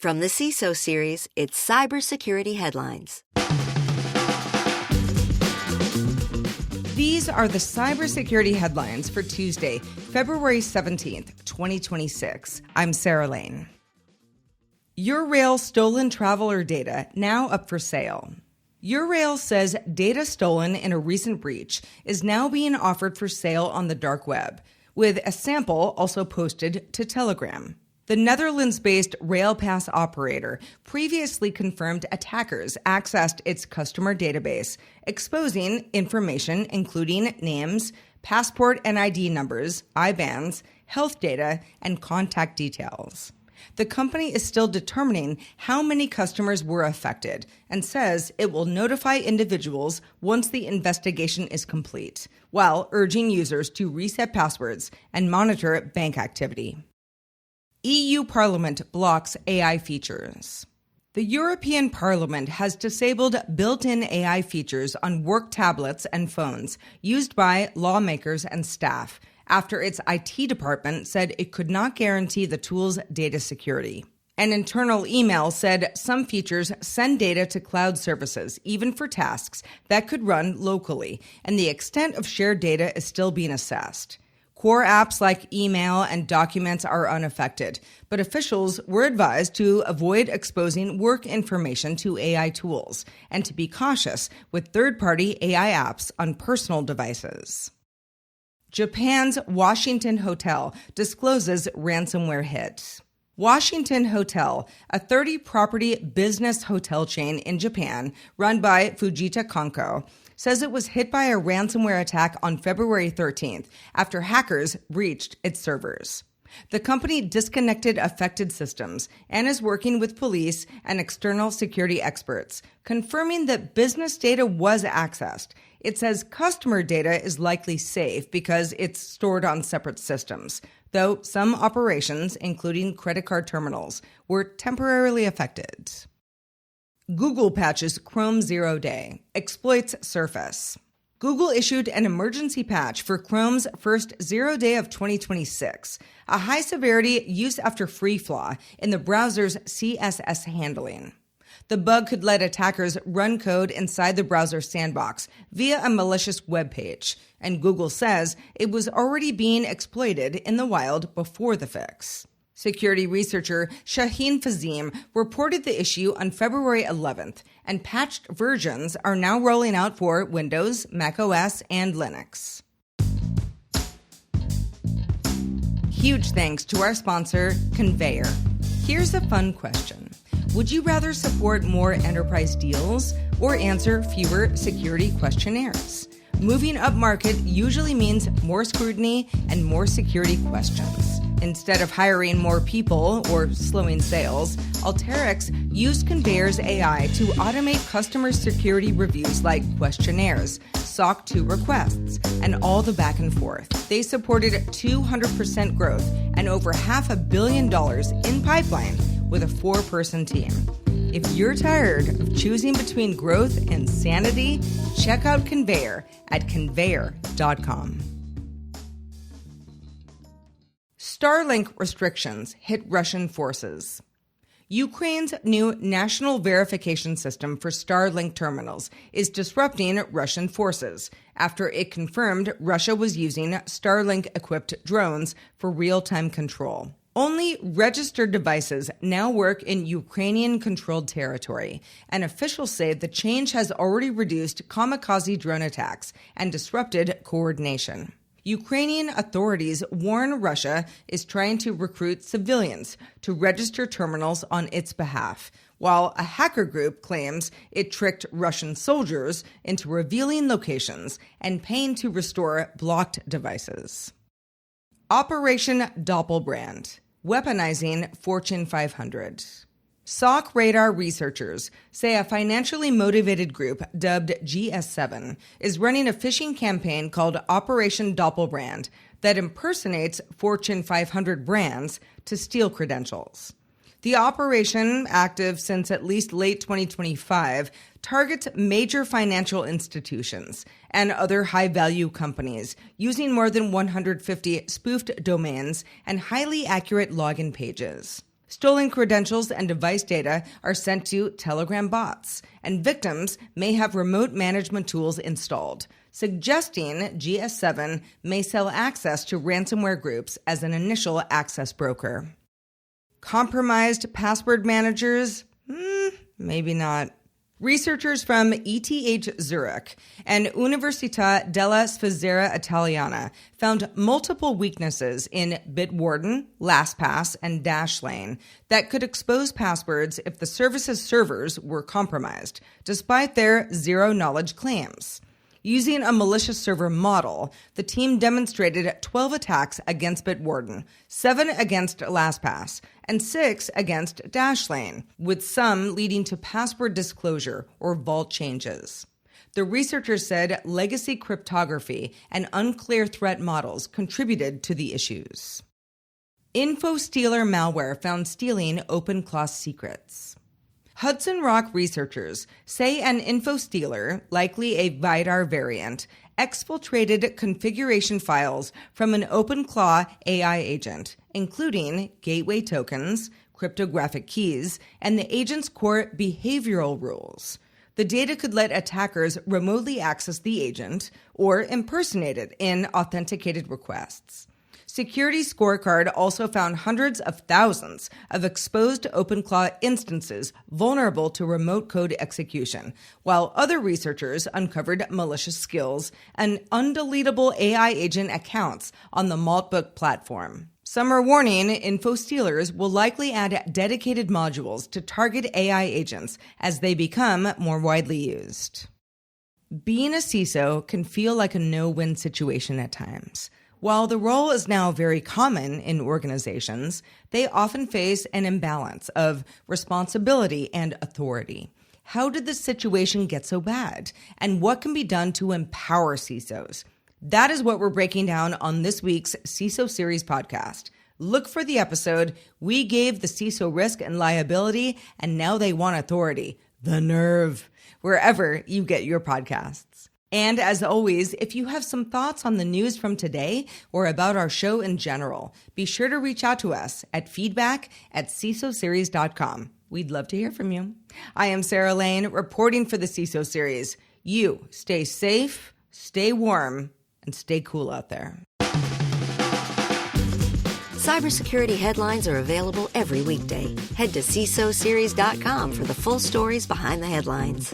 From the CISO series, it's Cybersecurity Headlines. These are the cybersecurity headlines for Tuesday, February 17th, 2026. I'm Sarah Lane. Eurail stolen traveler data now up for sale. Eurail says data stolen in a recent breach is now being offered for sale on the dark web, with a sample also posted to Telegram. The Netherlands-based RailPass operator previously confirmed attackers accessed its customer database, exposing information including names, passport and ID numbers, IBANs, health data, and contact details. The company is still determining how many customers were affected and says it will notify individuals once the investigation is complete, while urging users to reset passwords and monitor bank activity. EU Parliament blocks AI features. The European Parliament has disabled built-in AI features on work tablets and phones used by lawmakers and staff after its IT department said it could not guarantee the tool's data security. An internal email said some features send data to cloud services, even for tasks that could run locally, and the extent of shared data is still being assessed. Core apps like email and documents are unaffected, but officials were advised to avoid exposing work information to AI tools and to be cautious with third-party AI apps on personal devices. Japan's Washington Hotel discloses ransomware hit. Washington Hotel, a 30-property business hotel chain in Japan run by Fujita Kanko, says it was hit by a ransomware attack on February 13th after hackers breached its servers. The company disconnected affected systems and is working with police and external security experts, confirming that business data was accessed. It says customer data is likely safe because it's stored on separate systems, though some operations, including credit card terminals, were temporarily affected. Google patches Chrome 0 Day, exploits surface. Google issued an emergency patch for Chrome's first 0 day of 2026, a high-severity use after free flaw in the browser's CSS handling. The bug could let attackers run code inside the browser sandbox via a malicious web page, and Google says it was already being exploited in the wild before the fix. Security researcher Shaheen Fazim reported the issue on February 11th, and patched versions are now rolling out for Windows, macOS, and Linux. Huge thanks to our sponsor, Conveyor. Here's a fun question. Would you rather support more enterprise deals or answer fewer security questionnaires? Moving up market usually means more scrutiny and more security questions. Instead of hiring more people or slowing sales, Alteryx used Conveyor's AI to automate customer security reviews like questionnaires, SOC 2 requests, and all the back and forth. They supported 200% growth and over $500 million in pipeline with a 4-person team. If you're tired of choosing between growth and sanity, check out Conveyor at conveyor.com. Starlink restrictions hit Russian forces. Ukraine's new national verification system for Starlink terminals is disrupting Russian forces after it confirmed Russia was using Starlink-equipped drones for real-time control. Only registered devices now work in Ukrainian-controlled territory, and officials say the change has already reduced kamikaze drone attacks and disrupted coordination. Ukrainian authorities warn Russia is trying to recruit civilians to register terminals on its behalf, while a hacker group claims it tricked Russian soldiers into revealing locations and paying to restore blocked devices. Operation Doppelbrand, weaponizing Fortune 500. SOC Radar researchers say a financially motivated group dubbed GS7 is running a phishing campaign called Operation Doppelbrand that impersonates Fortune 500 brands to steal credentials. The operation, active since at least late 2025, targets major financial institutions and other high-value companies using more than 150 spoofed domains and highly accurate login pages. Stolen credentials and device data are sent to Telegram bots, and victims may have remote management tools installed, suggesting GS7 may sell access to ransomware groups as an initial access broker. Compromised password managers? Maybe not. Researchers from ETH Zurich and Università della Svizzera Italiana found multiple weaknesses in Bitwarden, LastPass, and Dashlane that could expose passwords if the service's servers were compromised, despite their zero-knowledge claims. Using a malicious server model, the team demonstrated 12 attacks against Bitwarden, 7 against LastPass, and 6 against Dashlane, with some leading to password disclosure or vault changes. The researchers said legacy cryptography and unclear threat models contributed to the issues. InfoStealer malware found stealing OpenClaw secrets. Hudson Rock researchers say an InfoStealer, likely a VIDAR variant, exfiltrated configuration files from an OpenClaw AI agent, including gateway tokens, cryptographic keys, and the agent's core behavioral rules. The data could let attackers remotely access the agent or impersonate it in authenticated requests. Security Scorecard also found hundreds of thousands of exposed OpenClaw instances vulnerable to remote code execution, while other researchers uncovered malicious skills and undeletable AI agent accounts on the Maltbook platform. Some are warning InfoStealers will likely add dedicated modules to target AI agents as they become more widely used. Being a CISO can feel like a no-win situation at times. While the role is now very common in organizations, they often face an imbalance of responsibility and authority. How did the situation get so bad? And what can be done to empower CISOs? That is what we're breaking down on this week's CISO Series podcast. Look for the episode, We Gave the CISO Risk and Liability, and Now They Want Authority. The nerve. Wherever you get your podcasts. And as always, if you have some thoughts on the news from today or about our show in general, be sure to reach out to us at feedback@cisoseries.com. We'd love to hear from you. I am Sarah Lane, reporting for the CISO Series. You stay safe, stay warm, and stay cool out there. Cybersecurity headlines are available every weekday. Head to cisoseries.com for the full stories behind the headlines.